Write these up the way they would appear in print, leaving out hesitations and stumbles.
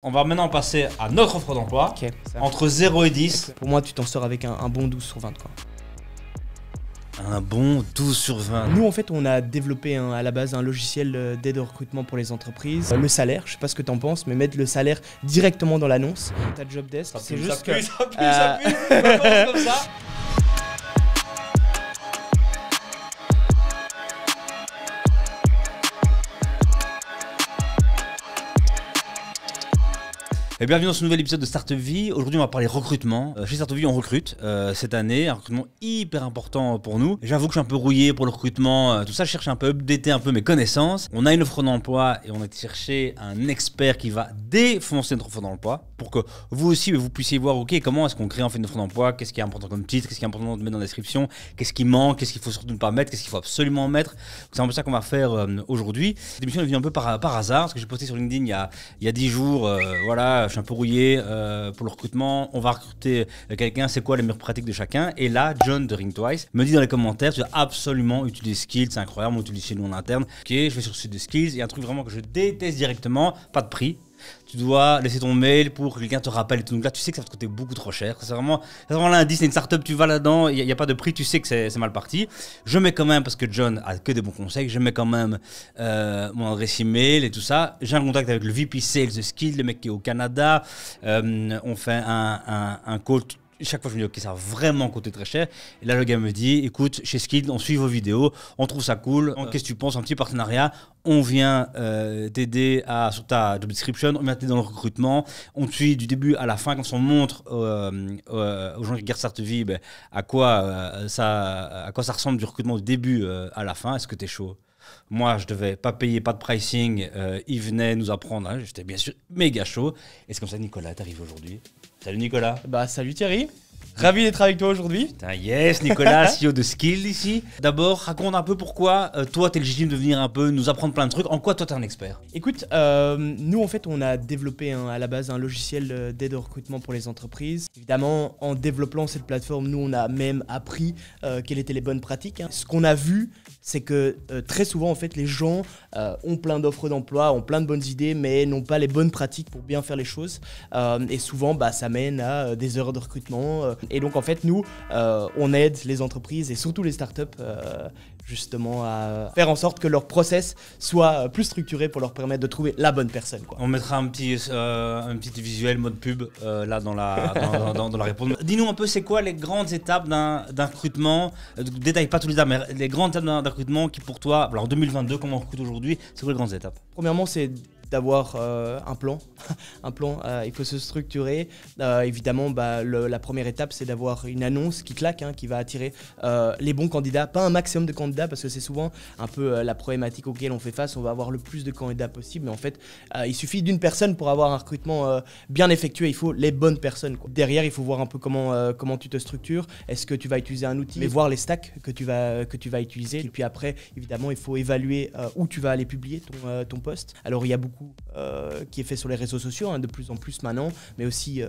On va maintenant passer à notre offre d'emploi. Ok, ça. Entre 0 et 10. Pour moi, tu t'en sors avec un bon 12 sur 20 quoi. Un bon 12 sur 20. Nous, en fait, on a développé à la base un logiciel d'aide au recrutement pour les entreprises. Le salaire, je sais pas ce que t'en penses, mais mettre le salaire directement dans l'annonce. Ta job desk, c'est juste que... ça pue, on commence comme ça. Et bienvenue dans ce nouvel épisode de Startupvie. Aujourd'hui, on va parler recrutement. Chez Startupvie, on recrute cette année, un recrutement hyper important pour nous. J'avoue que je suis un peu rouillé pour le recrutement. Tout ça, je cherche un peu à updater un peu mes connaissances. On a une offre d'emploi et on a été chercher un expert qui va défoncer notre offre d'emploi pour que vous aussi, vous puissiez voir, ok, comment est-ce qu'on crée en fait une offre d'emploi, qu'est-ce qui est important comme titre, qu'est-ce qui est important de mettre dans la description, qu'est-ce qui manque, qu'est-ce qu'il faut surtout ne pas mettre, qu'est-ce qu'il faut absolument mettre. C'est un peu ça qu'on va faire aujourd'hui. Cette émission est venue un peu par hasard parce que j'ai posté sur LinkedIn il y a 10 jours, voilà. Je suis un peu rouillé pour le recrutement. On va recruter quelqu'un. C'est quoi les meilleures pratiques de chacun? Et là, John de Ring Twice me dit dans les commentaires, tu dois absolument utiliser Skills. C'est incroyable. On utilise chez nous en interne. Ok, je vais sur le site de Skills. Il y a un truc vraiment que je déteste directement. Pas de prix. Tu dois laisser ton mail pour que quelqu'un te rappelle et tout. Donc là, tu sais que ça va te coûter beaucoup trop cher. C'est vraiment l'indice. C'est une startup, tu vas là-dedans, il n'y a pas de prix, tu sais que c'est mal parti. Je mets quand même, parce que John a que des bons conseils, je mets quand même mon adresse email et tout ça. J'ai un contact avec le VP Sales de Skill, le mec qui est au Canada. On fait un call. Chaque fois, je me dis, ok, ça va vraiment coûter très cher. Et là, le gars me dit, écoute, chez Skill, on suit vos vidéos, on trouve ça cool. Qu'est-ce que tu penses? Un petit partenariat. On vient t'aider sur ta job description, on vient t'aider dans le recrutement. On te suit du début à la fin. Quand on montre aux gens qui regardent Startupvie à quoi ça ressemble du recrutement du début à la fin. Est-ce que tu es chaud? Moi, je devais pas payer, pas de pricing. Il venait nous apprendre. Hein, j'étais bien sûr méga chaud. Et c'est comme ça, Nicolas, t'arrives aujourd'hui. Salut Nicolas. Bah salut Thierry, ravi d'être avec toi aujourd'hui. Putain, yes, Nicolas, CEO de Skill ici. D'abord, raconte un peu pourquoi toi t'es légitime de venir un peu nous apprendre plein de trucs. En quoi toi t'es un expert? Écoute, nous en fait on a développé à la base un logiciel d'aide au recrutement pour les entreprises. Évidemment, en développant cette plateforme, nous on a même appris quelles étaient les bonnes pratiques. Ce qu'on a vu, c'est que très souvent en fait les gens ont plein d'offres d'emploi, ont plein de bonnes idées, mais n'ont pas les bonnes pratiques pour bien faire les choses. Et souvent, ça mène à des erreurs de recrutement. Et donc en fait, nous, on aide les entreprises et surtout les startups justement à faire en sorte que leur process soit plus structuré pour leur permettre de trouver la bonne personne, quoi. On mettra un petit visuel mode pub là dans la réponse. Dis-nous un peu, c'est quoi les grandes étapes d'un recrutement? Détaille pas tous les étapes, mais les grandes étapes d'un recrutement qui pour toi, alors en 2022, comment on recrute aujourd'hui, c'est quoi les grandes étapes? Premièrement, c'est d'avoir un plan. Un plan, il faut se structurer. Évidemment, la première étape, c'est d'avoir une annonce qui claque, qui va attirer les bons candidats. Pas un maximum de candidats, parce que c'est souvent un peu la problématique auquel on fait face. On va avoir le plus de candidats possible, mais en fait, il suffit d'une personne pour avoir un recrutement bien effectué. Il faut les bonnes personnes, quoi. Derrière, il faut voir un peu comment tu te structures. Est-ce que tu vas utiliser un outil? Mais voir les stacks que tu vas utiliser. Et puis après, évidemment, il faut évaluer où tu vas aller publier ton post. Alors, il y a beaucoup qui est fait sur les réseaux sociaux, de plus en plus maintenant, mais aussi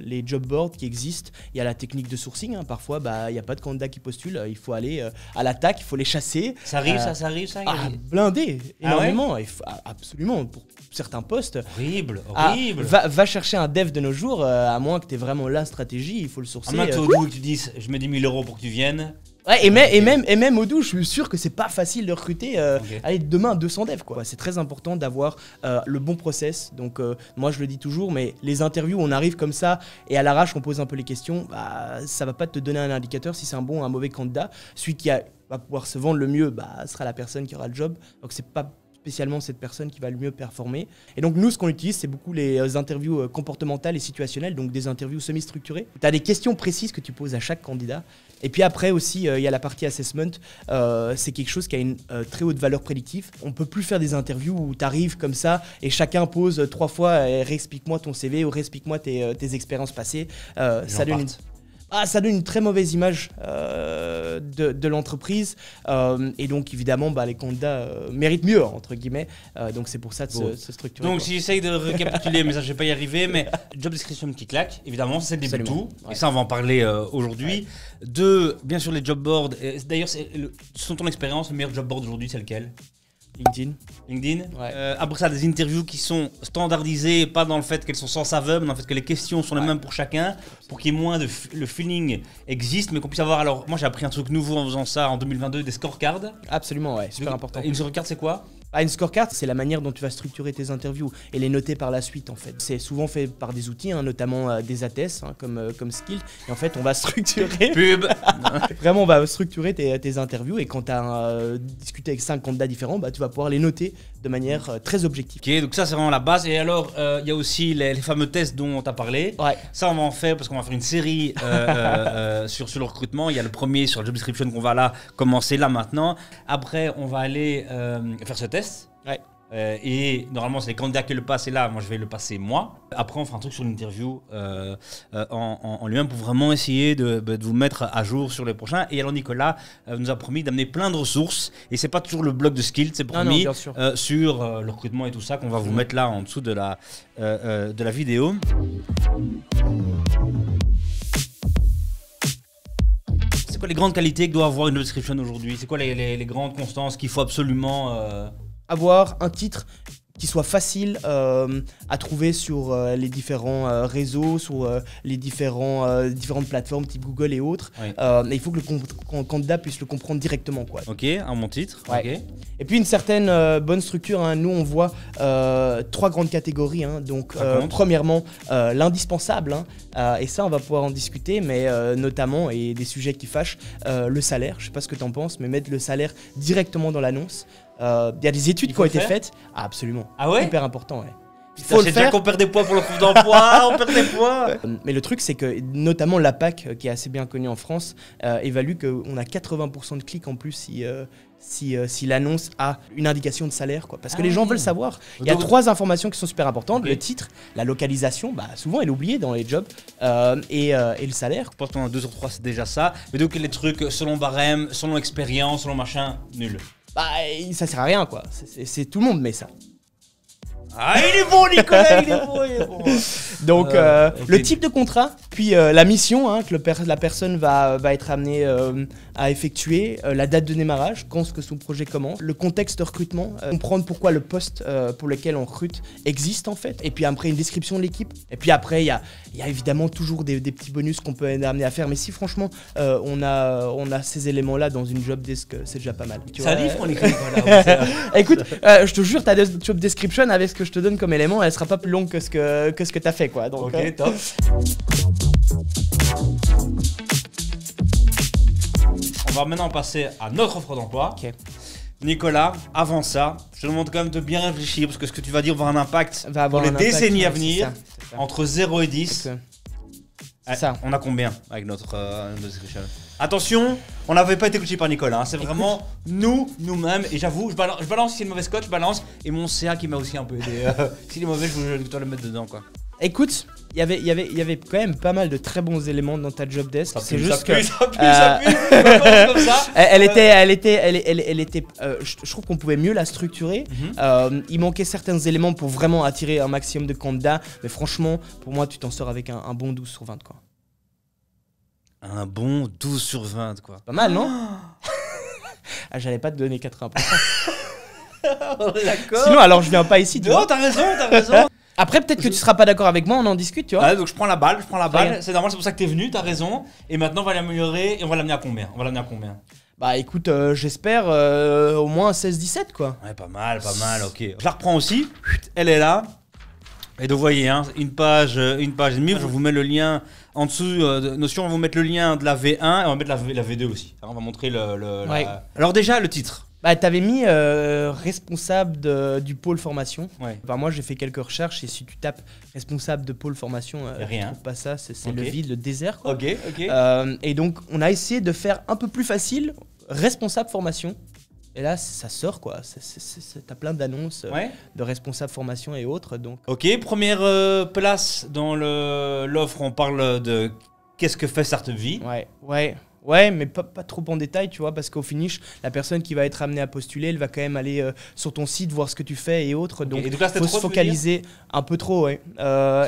les job boards qui existent. Il y a la technique de sourcing, parfois il n'y a pas de candidats qui postulent, il faut aller à l'attaque, il faut les chasser. Ça arrive, ça arrive. Blindé, énormément, ouais, absolument, pour certains postes. Horrible. Va chercher un dev de nos jours, à moins que tu aies vraiment la stratégie, il faut le sourcer. Maintenant, que tu dis, je mets 10 000 € pour que tu viennes. Ouais, et même au doux, je suis sûr que c'est pas facile de recruter allez, demain 200 devs, quoi. C'est très important d'avoir le bon process. Donc moi je le dis toujours, mais les interviews, on arrive comme ça et à l'arrache on pose un peu les questions, ça va pas te donner un indicateur si c'est un bon ou un mauvais candidat. Celui qui va pouvoir se vendre le mieux sera la personne qui aura le job. Donc c'est pas spécialement cette personne qui va le mieux performer. Et donc nous, ce qu'on utilise, c'est beaucoup les interviews comportementales et situationnelles, donc des interviews semi-structurées. Tu as des questions précises que tu poses à chaque candidat. Et puis après aussi, il y a la partie assessment. C'est quelque chose qui a une très haute valeur prédictive. On peut plus faire des interviews où tu arrives comme ça et chacun pose 3 fois réexplique-moi ton CV ou réexplique-moi tes expériences passées. Ça donne une très mauvaise image de l'entreprise et donc évidemment les candidats méritent mieux entre guillemets, donc c'est pour ça de se structurer. Donc si j'essaye de récapituler, mais ça je vais pas y arriver, mais job description qui claque, évidemment c'est le début de tout, ouais. Et ça on va en parler aujourd'hui. Ouais. 2, bien sûr les job boards, d'ailleurs selon ton expérience, le meilleur job board aujourd'hui c'est lequel? LinkedIn. LinkedIn. Ouais. Après ça, des interviews qui sont standardisées, pas dans le fait qu'elles sont sans saveur, mais dans le fait que les questions sont les mêmes pour chacun, pour qu'il y ait moins de le feeling existe, mais qu'on puisse avoir. Alors, moi j'ai appris un truc nouveau en faisant ça en 2022, des scorecards. Absolument, ouais, super important. Une scorecard, c'est quoi? Une scorecard, c'est la manière dont tu vas structurer tes interviews et les noter par la suite en fait. C'est souvent fait par des outils, notamment des ATS comme Skill. Et en fait, on va structurer. Pub. Vraiment, on va structurer tes interviews et quand tu as discuté avec 5 candidats différents, tu vas pouvoir les noter de manière très objective. Ok, donc ça c'est vraiment la base. Et alors, il y a aussi les fameux tests dont on t'a parlé. Ouais. Ça, on va en faire parce qu'on va faire une série sur le recrutement. Il y a le premier sur le job description qu'on va là commencer là maintenant. Après, on va aller faire ce test. Ouais. Et normalement, c'est les candidats qui le passent et là, moi je vais le passer moi. Après, on fera un truc sur l'interview en lui-même pour vraiment essayer de vous mettre à jour sur les prochains. Et alors, Nicolas nous a promis d'amener plein de ressources. Et c'est pas toujours le blog de Skilled, c'est promis, bien sûr. sur le recrutement et tout ça qu'on va vous mettre là en dessous de la vidéo. C'est quoi les grandes qualités que doit avoir une job description aujourd'hui? C'est quoi les grandes constances qu'il faut absolument avoir un titre qui soit facile à trouver sur les différents réseaux, sur les différentes plateformes type Google et autres. Oui. Et il faut que le candidat puisse le comprendre directement, quoi. Ok, un bon titre. Ouais. Okay. Et puis une certaine bonne structure. Nous, on voit 3 grandes catégories. Donc, premièrement, l'indispensable. Et ça, on va pouvoir en discuter, mais notamment, et des sujets qui fâchent, le salaire. Je sais pas ce que tu en penses, mais mettre le salaire directement dans l'annonce. Il y a des études qui ont été faites. Ah, absolument. Ah ouais? Hyper important, ouais. Il faut le faire. Déjà qu'on perd des poids pour le coût d'emploi, on perd des poids. Mais le truc, c'est que notamment la PAC, qui est assez bien connue en France, évalue qu'on a 80% de clics en plus si l'annonce a une indication de salaire, quoi. Parce que les gens veulent savoir. Il y a 3 informations qui sont super importantes. Okay. Le titre, la localisation, souvent elle est oubliée dans les jobs, et le salaire. Je pense qu'on a 2 sur 3, c'est déjà ça. Mais donc les trucs selon barème, selon expérience, selon machin, nul. Ça sert à rien, quoi. C'est tout le monde met ça. Ah, il est bon, Nicolas, il est bon. Donc, okay. Le type de contrat, puis la mission que la personne va être amenée à effectuer, la date de démarrage, quand est-ce que son projet commence, le contexte de recrutement, comprendre pourquoi le poste pour lequel on recrute existe en fait, et puis après une description de l'équipe. Et puis après, il y a évidemment toujours des petits bonus qu'on peut être amené à faire, mais si franchement on a ces éléments-là dans une job desk, c'est déjà pas mal. C'est un livre, on écrit. Voilà, écoute, je te jure, ta job description avec ce que je te donne comme élément, elle sera pas plus longue que ce que t'as fait, quoi. Donc, ok, top. On va maintenant passer à notre offre d'emploi. Okay. Nicolas, avant ça, je te demande quand même de bien réfléchir parce que ce que tu vas dire va avoir un impact pour les décennies à venir. C'est ça. Entre 0 et 10. Ça. On a combien avec notre description? Attention, on n'avait pas été coaché par Nicolas, c'est vraiment nous-mêmes. Et j'avoue, je balance si c'est une mauvaise cote, je balance. Et mon CA qui m'a aussi un peu aidé. S'il est mauvais, je dois le mettre dedans, quoi. Écoute, il y avait quand même pas mal de très bons éléments dans ta job desk. C'est juste que ça pue. Comme ça. Elle était. Je trouve qu'on pouvait mieux la structurer. Il manquait certains éléments pour vraiment attirer un maximum de candidats. Mais franchement, pour moi, tu t'en sors avec un bon 12 sur 20, quoi. Un bon 12 sur 20, quoi. Pas mal, non? J'allais pas te donner 80%. D'accord. Sinon, alors je viens pas ici, tu vois. Non, t'as raison. Après, peut-être que tu seras pas d'accord avec moi, on en discute, tu vois. Donc je prends la balle. C'est normal, c'est pour ça que t'es venu, t'as raison. Et maintenant, on va l'améliorer et on va l'amener à combien? Écoute, j'espère au moins 16-17, quoi. Ouais, pas mal, ok. Je la reprends aussi. Elle est là. Et donc, vous voyez, une page et demie. Je vous mets le lien en dessous. Notion, on va vous mettre le lien de la V1 et on va mettre la V2 aussi. On va montrer Ouais. Alors, déjà, le titre. T'avais mis responsable du pôle formation. Ouais. Moi, j'ai fait quelques recherches et si tu tapes responsable de pôle formation, tu trouves pas ça. C'est le vide, le désert, quoi. Ok. Et donc, on a essayé de faire un peu plus facile, responsable formation. Et là, ça sort, quoi. T'as plein d'annonces de responsables formation et autres. Donc. Ok, première place dans l'offre, on parle de qu'est-ce que fait Startup Vie. Ouais. Ouais, mais pas trop en détail, tu vois, parce qu'au finish, la personne qui va être amenée à postuler, elle va quand même aller sur ton site, voir ce que tu fais et autres. Donc, et donc là, il faut se focaliser un peu trop, ouais.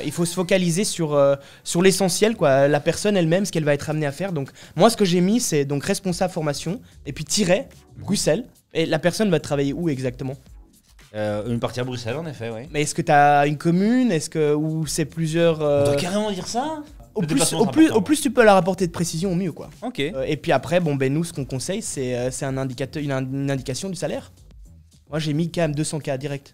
Il faut se focaliser sur l'essentiel, quoi. La personne elle-même, ce qu'elle va être amenée à faire. Donc, moi, ce que j'ai mis, c'est donc responsable formation, et puis tiret, Bruxelles. Et la personne va travailler où exactement? Une partie à Bruxelles, en effet, oui. Mais est-ce que tu as une commune? Ou c'est plusieurs... On doit carrément dire ça. Au plus tu peux leur apporter de précision, au mieux, quoi. Ok. Et puis après, nous, ce qu'on conseille, c'est un indicateur, une indication du salaire. Moi, j'ai mis quand même 200K direct.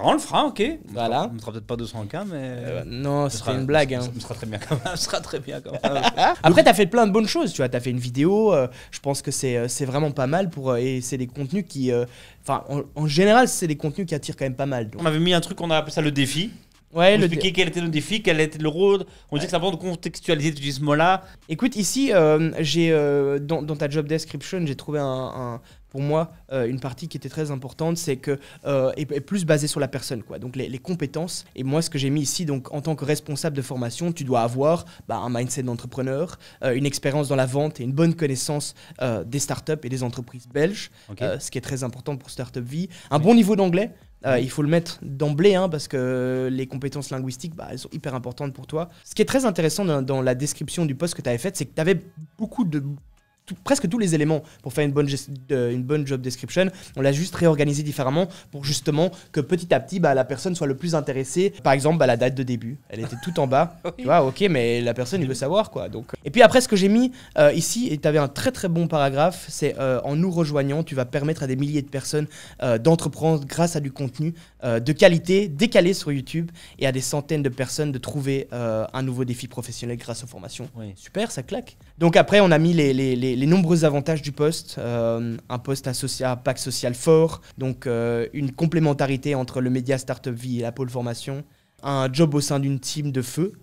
On le fera, ok. Voilà. On ne sera peut-être pas 200K, mais... non, c'était une blague. Ça sera très bien quand même. Ça sera très bien quand même. Après, t'as fait plein de bonnes choses, tu vois. T'as fait une vidéo, je pense que c'est vraiment pas mal et c'est des contenus qui... en général, c'est des contenus qui attirent quand même pas mal. Donc. On avait mis un truc, on a appelé ça le défi. Ouais, expliquer quel était le défi, quel était le rôle. On dit que c'est important de contextualiser tout ce mot-là. Écoute, ici, j'ai dans ta job description, j'ai trouvé pour moi, une partie qui était très importante, c'est que est plus basée sur la personne, quoi. Donc les compétences. Et moi, ce que j'ai mis ici, donc en tant que responsable de formation, tu dois avoir un mindset d'entrepreneur, une expérience dans la vente et une bonne connaissance des startups et des entreprises belges, ce qui est très important pour Startup Vie. Un bon niveau d'anglais. Il faut le mettre d'emblée parce que les compétences linguistiques, elles sont hyper importantes pour toi. Ce qui est très intéressant dans la description du post que tu avais fait, c'est que tu avais presque tous les éléments pour faire une bonne job description. On l'a juste réorganisé différemment pour justement que petit à petit, la personne soit le plus intéressée. Par exemple, la date de début, elle était tout en bas. Oui. Tu vois, ok, mais la personne, il veut savoir, quoi. Donc. Et puis après, ce que j'ai mis ici, et tu avais un très très bon paragraphe, c'est en nous rejoignant, tu vas permettre à des milliers de personnes d'entreprendre grâce à du contenu de qualité, décalé sur YouTube, et à des centaines de personnes de trouver un nouveau défi professionnel grâce aux formations. Oui. Super, ça claque. Donc après, on a mis les nombreux avantages du poste, un poste à impact social fort, donc une complémentarité entre le média Startup Vie et la pôle formation, un job au sein d'une team de feu,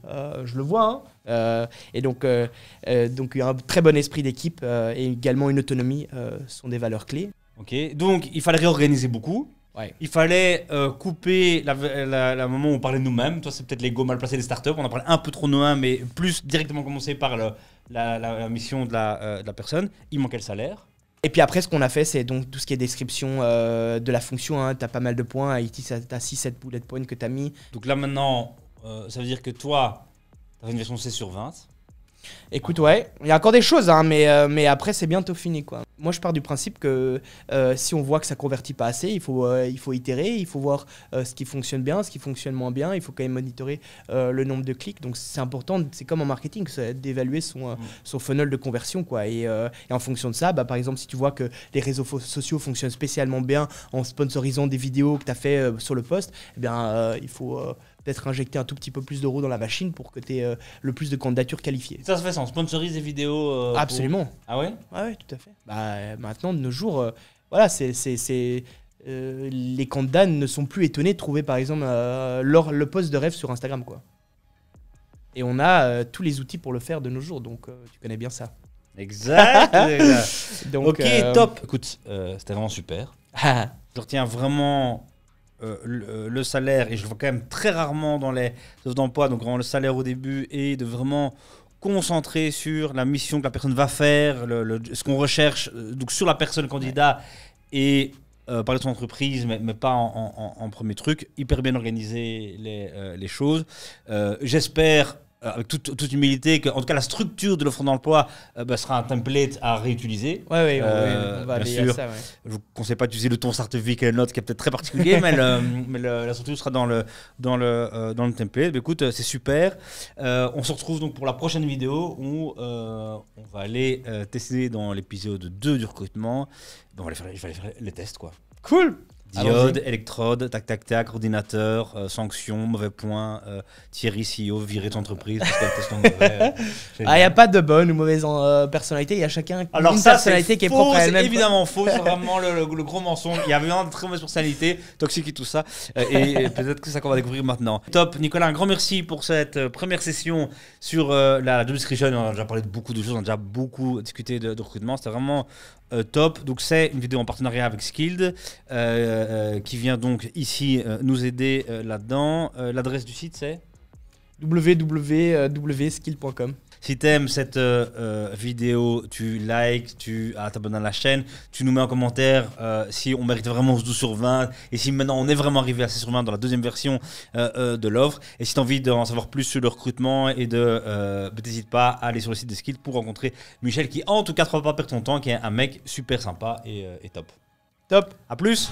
je le vois, et donc un très bon esprit d'équipe et également une autonomie sont des valeurs clés. Ok, donc il fallait réorganiser beaucoup. Ouais. Il fallait couper la moment où on parlait de nous-mêmes. Toi, c'est peut-être l'ego mal placé des startups. On en parlait un peu trop nous-mêmes, mais plus directement commencer par la mission de la personne. Il manquait le salaire. Et puis après, ce qu'on a fait, c'est donc tout ce qui est description de la fonction. Tu as pas mal de points. Ici, tu as 6-7 bullet points que tu as mis. Donc là, maintenant, ça veut dire que toi, tu as une version C sur 20. Écoute, ouais, il y a encore des choses, mais après, c'est bientôt fini, quoi. Moi, je pars du principe que si on voit que ça convertit pas assez, il faut itérer, il faut voir ce qui fonctionne bien, ce qui fonctionne moins bien. Il faut quand même monitorer le nombre de clics. Donc, c'est important, c'est comme en marketing, d'évaluer son funnel de conversion, quoi. Et en fonction de ça, par exemple, si tu vois que les réseaux sociaux fonctionnent spécialement bien en sponsorisant des vidéos que tu as fait sur le post, eh bien, il faut peut-être injecter un tout petit peu plus d'euros dans la machine pour que tu aies le plus de candidatures qualifiées. Ça se fait, ça, on sponsorise des vidéos Absolument. Ah ouais? Ouais, tout à fait. Maintenant, de nos jours, voilà, les candidats ne sont plus étonnés de trouver, par exemple, le post de rêve sur Instagram, quoi. Et on a tous les outils pour le faire de nos jours, donc tu connais bien ça. Exact. Donc, ok, top. Écoute, c'était vraiment super. Je retiens vraiment le salaire, et je le vois quand même très rarement dans les offres d'emploi, donc vraiment le salaire au début, et de vraiment concentrer sur la mission que la personne va faire, ce qu'on recherche, donc sur la personne candidat, et parler de son entreprise, mais pas en premier truc. Hyper bien organiser les choses. J'espère, avec toute humilité, que en tout cas la structure de l'offre d'emploi sera un template à réutiliser. Oui, on va aller à ça. Ouais. Je ne vous conseille pas d'utiliser le ton Startup Vie Note qui est peut-être très particulier, mais la structure sera dans le template. Mais écoute, c'est super. On se retrouve donc pour la prochaine vidéo où on va aller tester dans l'épisode 2 du recrutement. Bon, il fallait faire les tests, quoi. Cool. Diode, électrode, tac, ordinateur, sanctions, mauvais points, Thierry, CEO, viré d'entreprise. Il n'y a pas de bonne ou mauvaise personnalité, il y a chacun une personnalité qui est propre à elle-même. C'est évidemment faux, c'est vraiment le gros mensonge. Il y a vraiment de très mauvaise personnalité, toxique et tout ça. Et peut-être que c'est ça qu'on va découvrir maintenant. Top, Nicolas, un grand merci pour cette première session sur la job description. On a déjà parlé de beaucoup de choses, on a déjà beaucoup discuté de recrutement. C'était vraiment top. Donc c'est une vidéo en partenariat avec Skilled qui vient donc ici nous aider là-dedans. L'adresse du site c'est www.skill.com. Si t'aimes cette vidéo, tu likes, tu t'abonnes à la chaîne, tu nous mets en commentaire si on mérite vraiment 12 sur 20 et si maintenant on est vraiment arrivé à 6 sur 20 dans la deuxième version de l'offre. Et si tu as envie d'en savoir plus sur le recrutement et n'hésite pas à aller sur le site de Skilled pour rencontrer Michel qui en tout cas ne va pas perdre ton temps, qui est un mec super sympa et top. Top. À plus.